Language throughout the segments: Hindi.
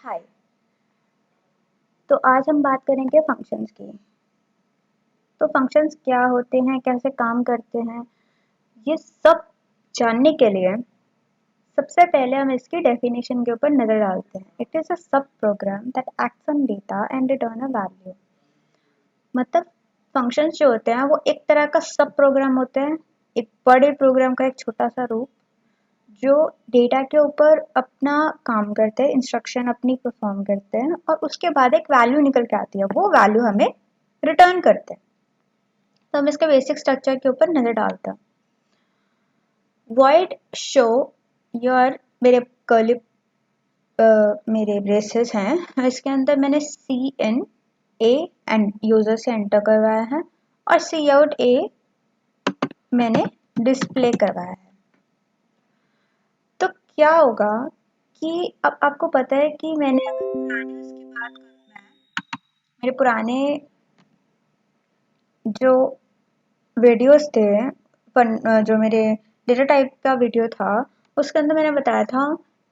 हाय। तो आज हम बात करेंगे फंक्शंस की। तो फंक्शंस क्या होते हैं, कैसे काम करते हैं, ये सब जानने के लिए सबसे पहले हम इसकी डेफिनेशन के ऊपर नजर डालते हैं। It is a sub program that acts on data and return a value. मतलब फंक्शंस जो होते हैं वो एक तरह का सब प्रोग्राम होते हैं, एक बड़े प्रोग्राम का एक छोटा सा रूप जो डेटा के ऊपर अपना काम करते हैं, इंस्ट्रक्शन अपनी परफॉर्म करते हैं और उसके बाद एक वैल्यू निकल के आती है, वो वैल्यू हमें रिटर्न करते हैं। तो हम इसके बेसिक स्ट्रक्चर के ऊपर नजर डालते हैं। void show your मेरे कर्ली मेरे ब्रेसेस हैं, इसके अंदर मैंने सी इन ए एंड यूजर से एंटर करवाया है और सी आउट ए मैंने डिस्प्ले करवाया है। तो क्या होगा कि अब आपको पता है कि मैंने पुराने उसकी बात करूँ, मैं मेरे पुराने जो वीडियोस थे, जो मेरे डेटा टाइप का वीडियो था, उसके अंदर मैंने बताया था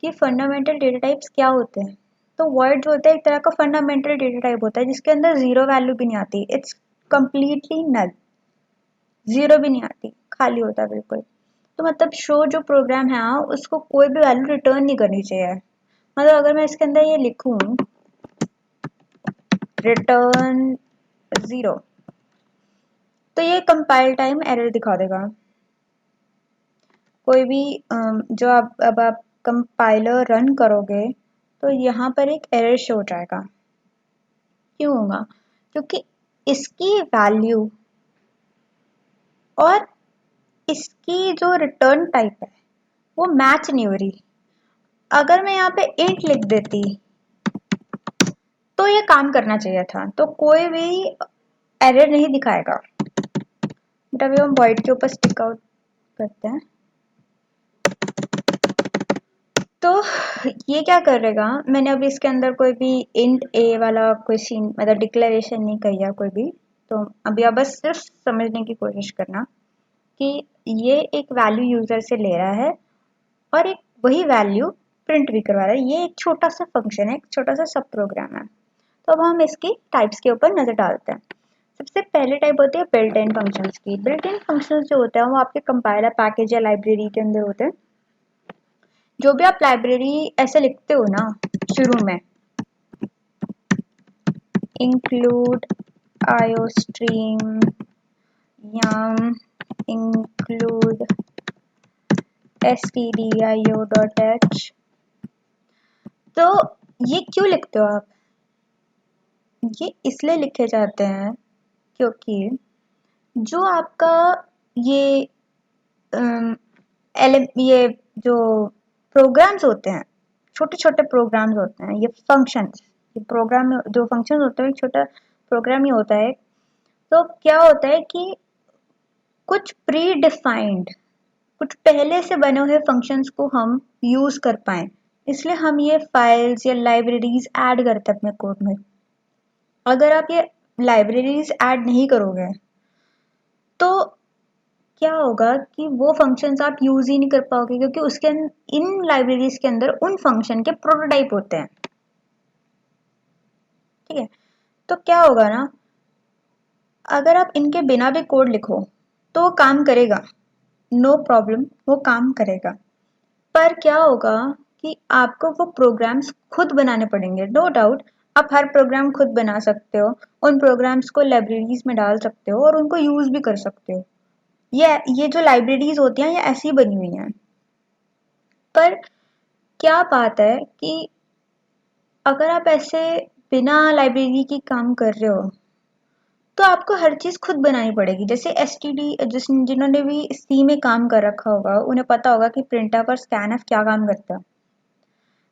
कि फंडामेंटल डेटा टाइप्स क्या होते हैं। तो वर्ड जो होता है एक तरह का फंडामेंटल डेटा टाइप होता है जिसके अंदर जीरो वैल्यू भी नहीं आती, इट्स कम्प्लीटली नल, जीरो भी नहीं आती, खाली होता है बिल्कुल। तो मतलब शो जो प्रोग्राम है उसको कोई भी वैल्यू रिटर्न नहीं करनी चाहिए। मतलब अगर मैं इसके अंदर ये लिखूं रिटर्न जीरो, तो ये कंपाइल टाइम एरर दिखा देगा। कोई भी जो आप कंपाइलर रन करोगे तो यहाँ पर एक एरर शो हो जाएगा। क्यों होगा? क्योंकि इसकी वैल्यू और इसकी जो रिटर्न टाइप है वो मैच नहीं हो रही। अगर मैं यहाँ पे इंट लिख देती तो ये काम करना चाहिए था, तो कोई भी एरर नहीं दिखाएगा। बट अभी हम वॉइड के ऊपर स्टिक आउट करते हैं। तो ये क्या करेगा, मैंने अभी इसके अंदर कोई भी इंट ए वाला कोई सीन मतलब डिक्लेरेशन नहीं किया कोई भी। तो अभी आप बस सिर्फ समझने की कोशिश करना कि ये एक वैल्यू यूजर से ले रहा है और एक वही वैल्यू प्रिंट भी करवा रहा है। ये एक छोटा सा फंक्शन है, एक छोटा सा सब प्रोग्राम है। तो अब हम इसकी टाइप्स के ऊपर नजर डालते हैं। सबसे पहले टाइप होती है बिल्ट इन फंक्शंस की। बिल्ट इन फंक्शंस जो होते हैं वो आपके कंपाइलर पैकेज या लाइब्रेरी के अंदर होते हैं। जो भी आप लाइब्रेरी ऐसे लिखते हो ना शुरू में, include iostream yum include stdio.h, तो ये क्यों लिखते हो आप? ये इसलिए लिखे जाते हैं क्योंकि जो आपका ये ये जो प्रोग्राम्स होते हैं, छोटे छोटे प्रोग्राम्स होते हैं, ये फंक्शंस, ये प्रोग्राम जो फंक्शंस होते हैं एक छोटा प्रोग्राम ही होता है। तो क्या होता है कि कुछ प्री डिफाइंड, कुछ पहले से बने हुए फंक्शंस को हम यूज कर पाएं, इसलिए हम ये फाइल्स या लाइब्रेरीज ऐड करते हैं अपने कोड में। अगर आप ये लाइब्रेरीज ऐड नहीं करोगे तो क्या होगा कि वो फंक्शंस आप यूज ही नहीं कर पाओगे, क्योंकि उसके इन लाइब्रेरीज के अंदर उन फंक्शन के प्रोटोटाइप होते हैं। ठीक है, तो क्या होगा ना, अगर आप इनके बिना भी कोड लिखो तो वो काम करेगा, नो प्रॉब्लम, वो काम करेगा। पर क्या होगा कि आपको वो प्रोग्राम्स खुद बनाने पड़ेंगे। नो डाउट आप हर प्रोग्राम खुद बना सकते हो, उन प्रोग्राम्स को लाइब्रेरीज में डाल सकते हो और उनको यूज भी कर सकते हो। ये जो लाइब्रेरीज होती हैं ये ऐसी बनी हुई हैं। पर क्या बात है कि अगर आप ऐसे बिना लाइब्रेरी के काम कर रहे हो तो आपको हर चीज खुद बनानी पड़ेगी। जैसे एसटीडी, जिन्होंने भी सी में काम कर रखा होगा उन्हें पता होगा कि प्रिंटफ और स्कैनफ क्या काम करता है।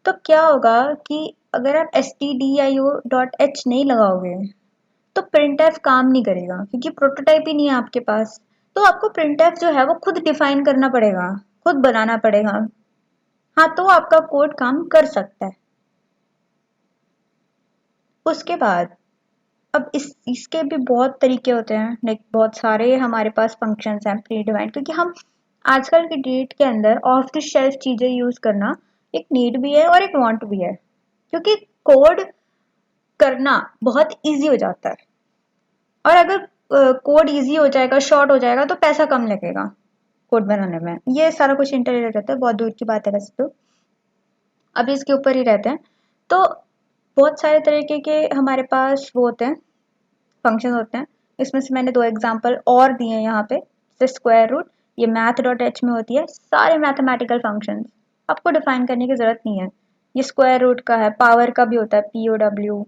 तो क्या होगा कि अगर आप stdio.h नहीं लगाओगे तो printf काम नहीं करेगा, क्योंकि प्रोटोटाइप ही नहीं है आपके पास। तो आपको printf जो है वो खुद डिफाइन करना पड़ेगा, खुद बनाना पड़ेगा। हाँ, तो आपका कोड काम कर सकता है। उसके बाद अब इसके भी बहुत तरीके होते हैं, लाइक बहुत सारे हमारे पास फंक्शंस हैं प्री डिफाइंड, क्योंकि हम आजकल की डेट के अंदर ऑफ द शेल्फ चीजें यूज करना एक नीड भी है और एक वांट भी है। क्योंकि कोड करना बहुत इजी हो जाता है। और अगर कोड इजी हो जाएगा, शॉर्ट हो जाएगा, तो पैसा कम लगेगा कोड बनाने में। ये सारा कुछ इंटर रहता है, बहुत दूर की बात है वैसे तो, अभी इसके ऊपर ही रहते हैं। तो बहुत सारे तरीके के हमारे पास वो होते हैं, फंक्शन होते हैं। इसमें से मैंने 2 एग्जांपल और दिए हैं यहाँ पे। जैसे स्क्वायर रूट, ये मैथ डॉट एच में होती है। सारे मैथमेटिकल फंक्शंस आपको डिफाइन करने की जरूरत नहीं है। ये स्क्वायर रूट का है, पावर का भी होता है, POW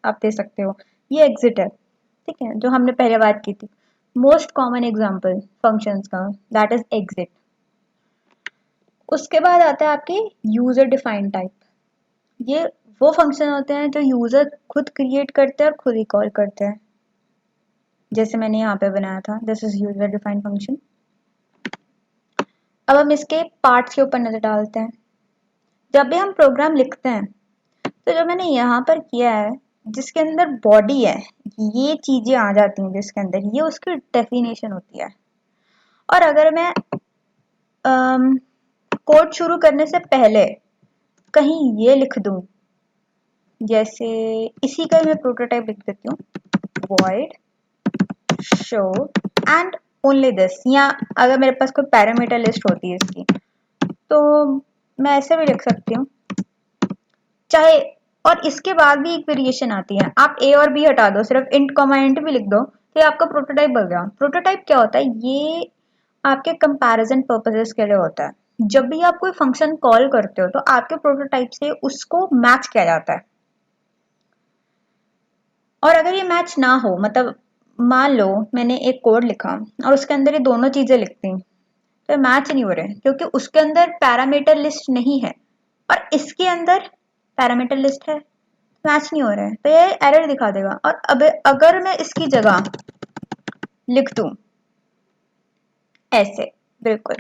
आप दे सकते हो। ये एग्जिट है, ठीक है, जो हमने पहले बात की थी। मोस्ट कॉमन एग्जाम्पल फंक्शंस का दैट इज एग्जिट। उसके बाद आता है आपके यूजर डिफाइंड टाइप। ये वो फंक्शन होते हैं जो यूजर खुद क्रिएट करते हैं और खुद ही कॉल करते हैं। जैसे मैंने यहाँ पे बनाया था, this is user defined function. अब हम इसके पार्ट्स के ऊपर नजर डालते हैं। जब भी हम प्रोग्राम लिखते हैं, तो जो मैंने यहाँ पर किया है, जिसके अंदर बॉडी है, ये चीजें आ जाती हैं जिसके अंदर, ये उसकी डेफिनेशन होती है। और अगर मैं कोड शुरू करने से पहले कहीं ये लिख दूं, जैसे इसी का मैं प्रोटोटाइप लिख देती हूँ, void show and only this, या अगर मेरे पास कोई पैरामीटर लिस्ट होती है इसकी, तो मैं ऐसे भी लिख सकती हूँ चाहे। और इसके बाद भी एक वेरिएशन आती है, आप ए और बी हटा दो, सिर्फ इंट कॉमा इंट भी लिख दो, तो ये आपका प्रोटोटाइप बन गया। प्रोटोटाइप क्या होता है? ये आपके कंपैरिजन पर्पसेस के लिए होता है। जब भी आप कोई फंक्शन कॉल करते हो, तो आपके प्रोटोटाइप से उसको मैच किया जाता है। और अगर ये मैच ना हो, मतलब मान लो मैंने एक कोड लिखा और उसके अंदर ये दोनों चीजें लिख दी, तो मैच नहीं हो रहे, क्योंकि उसके अंदर पैरामीटर लिस्ट नहीं है और इसके अंदर पैरामीटर लिस्ट है, मैच नहीं हो रहे हैं, तो ये एरर दिखा देगा। और अब अगर मैं इसकी जगह लिख दूं ऐसे, बिल्कुल,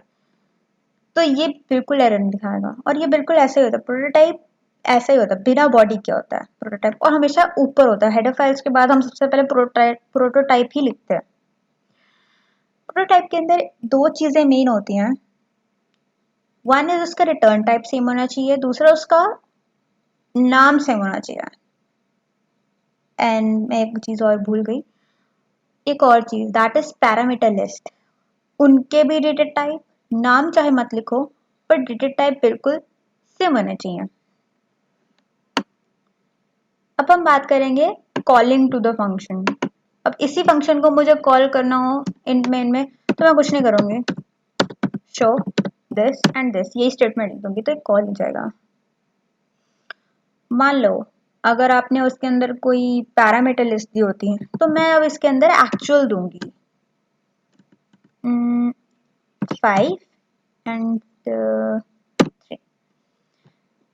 तो ये बिल्कुल एरर नहीं दिखाएगा। और ये बिल्कुल ऐसे ही होता है प्रोटोटाइप, ऐसा ही होता है, बिना बॉडी के होता है प्रोटोटाइप, और हमेशा ऊपर होता है। हेडर फाइल्स के बाद हम सबसे पहले प्रोटोटाइप ही लिखते हैं। प्रोटोटाइप के अंदर 2 चीजें मेन होती हैं। वन इज उसका रिटर्न टाइप सेम होना चाहिए, दूसरा उसका नाम सेम होना चाहिए। एंड मैं एक चीज और भूल गई, एक और चीज, दैट इज पैरामीटर लिस्ट। उनके भी डेटा टाइप, नाम चाहे मत लिखो, पर डेटा टाइप बिल्कुल सेम होने चाहिए। अब हम बात करेंगे कॉलिंग टू द फंक्शन। अब इसी फंक्शन को मुझे कॉल करना हो इन मेन में, तो मैं कुछ नहीं करूंगी, शो दिस एंड दिस, यही स्टेटमेंट लिख दूंगी, तो एक कॉल हो जाएगा। मान लो अगर आपने उसके अंदर कोई पैरामीटर लिस्ट दी होती है, तो मैं अब इसके अंदर एक्चुअल दूंगी 5 एंड 3।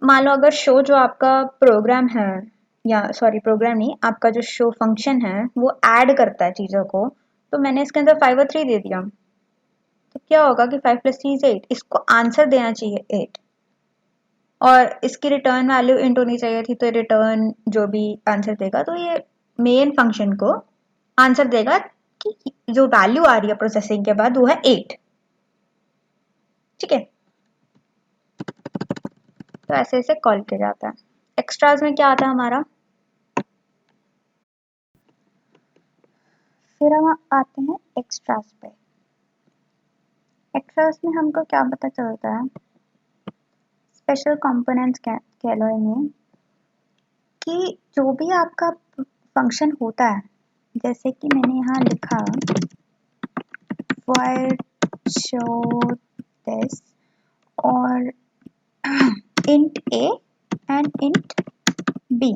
मान लो अगर शो जो आपका प्रोग्राम है, या सॉरी प्रोग्राम नहीं, आपका जो शो फंक्शन है वो ऐड करता है चीज़ों को, तो मैंने इसके अंदर 5 और 3 दे दिया, तो क्या होगा कि 5 + 3 इज 8, इसको आंसर देना चाहिए 8, और इसकी रिटर्न वैल्यू इंट होनी चाहिए थी, तो रिटर्न जो भी आंसर देगा, तो ये मेन फंक्शन को आंसर देगा कि जो वैल्यू आ रही है प्रोसेसिंग के बाद वो है 8, ठीक है। तो ऐसे ऐसे कॉल किया जाता है। एक्स्ट्राज में क्या आता है हमारा, फिर हम आते हैं एक्स्ट्रास पे। एक्स्ट्रास में हमको क्या पता चलता है, स्पेशल कंपोनेंट्स कह लो इन्हें, कि जो भी आपका फंक्शन होता है, जैसे कि मैंने यहाँ लिखा void show this और int a and int b,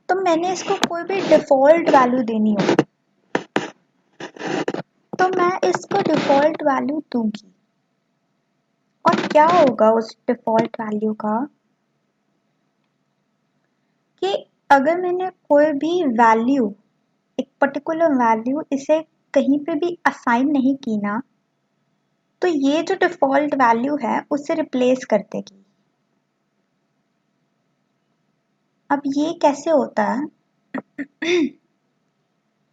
तो मैंने इसको कोई भी डिफॉल्ट वैल्यू देनी हो, तो मैं इसको डिफॉल्ट वैल्यू दूंगी। और क्या होगा उस डिफॉल्ट वैल्यू का, कि अगर मैंने कोई भी वैल्यू, एक पर्टिकुलर वैल्यू इसे कहीं पे भी असाइन नहीं की ना, तो ये जो डिफॉल्ट वैल्यू है उसे रिप्लेस कर देगी। अब ये कैसे होता है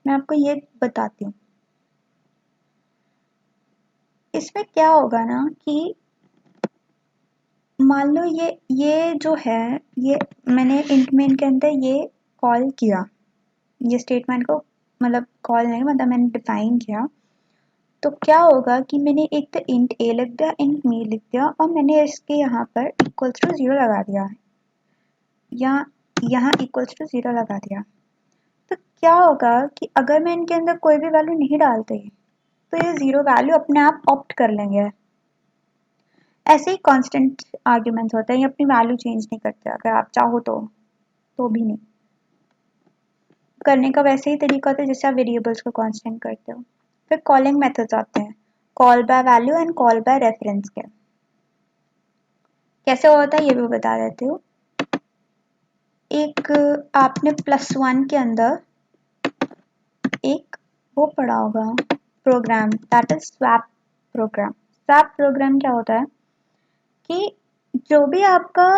मैं आपको ये बताती हूँ। इसमें क्या होगा ना कि मान लो ये जो है, ये मैंने इंट मेन के अंदर ये कॉल किया, ये स्टेटमेंट को मतलब कॉल नहीं, मतलब मैंने डिफाइन किया। तो क्या होगा कि मैंने एक तो इंट ए लिख दिया, इंट मी लिख दिया, और मैंने इसके यहाँ पर इक्वल्स टू 0 लगा दिया, या यहाँ इक्वल्स टू 0 लगा दिया। तो क्या होगा कि अगर मैं इनके अंदर कोई भी वैल्यू नहीं डालती तो ये 0 वैल्यू अपने आप ऑप्ट कर लेंगे। ऐसे ही कांस्टेंट आर्ग्यूमेंट्स होते हैं, ये अपनी वैल्यू चेंज नहीं करते, अगर आप चाहो तो भी नहीं करने का वैसे ही तरीका होता है जैसे आप वेरिएबल्स को कांस्टेंट करते हो। फिर कॉलिंग मेथड्स आते हैं, call by value and call by reference के। कैसे होता है ये भी बता देती हूँ। एक आपने +1 के अंदर एक वो पढ़ा होगा program, that is swap program. Swap program क्या होता है कि जो भी आपका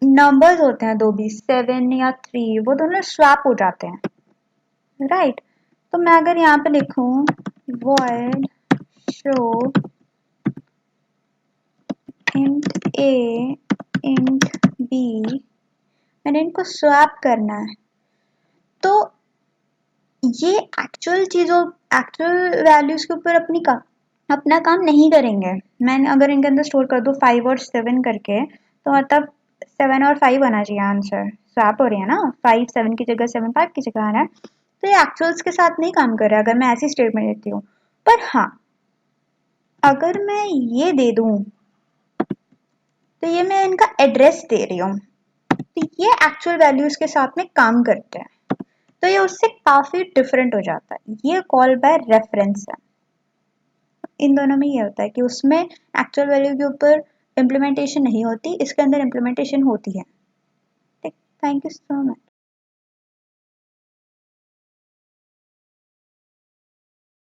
नंबर्स होते हैं, दो भी 7 या 3, वो दोनों स्वैप हो जाते हैं, राइट। तो मैं अगर यहाँ पे लिखूं void show int a int b, मैंने इनको स्वैप करना है, तो ये एक्चुअल वैल्यूज के ऊपर अपना काम नहीं करेंगे। मैं अगर इनके अंदर स्टोर कर दूं 5 और 7 करके, तो मतलब 7 और 5 आना चाहिए आंसर, स्वैप हो रही है ना, 5 7 की जगह 7 5 की जगह आ रहा है। तो ये एक्चुअल्स के साथ नहीं काम कर रहा है अगर मैं ऐसी स्टेटमेंट देती हूँ। पर हाँ, अगर मैं ये दे दूं तो ये मैं इनका एड्रेस दे रही हूँ, तो ये एक्चुअल वैल्यूज के साथ में काम करते हैं, तो ये उससे काफी डिफरेंट हो जाता है। ये कॉल बाय रेफरेंस है। इन दोनों में ये होता है कि उसमें एक्चुअल वैल्यू के ऊपर इम्प्लीमेंटेशन नहीं होती, इसके अंदर इम्प्लीमेंटेशन होती है। Thank you so much.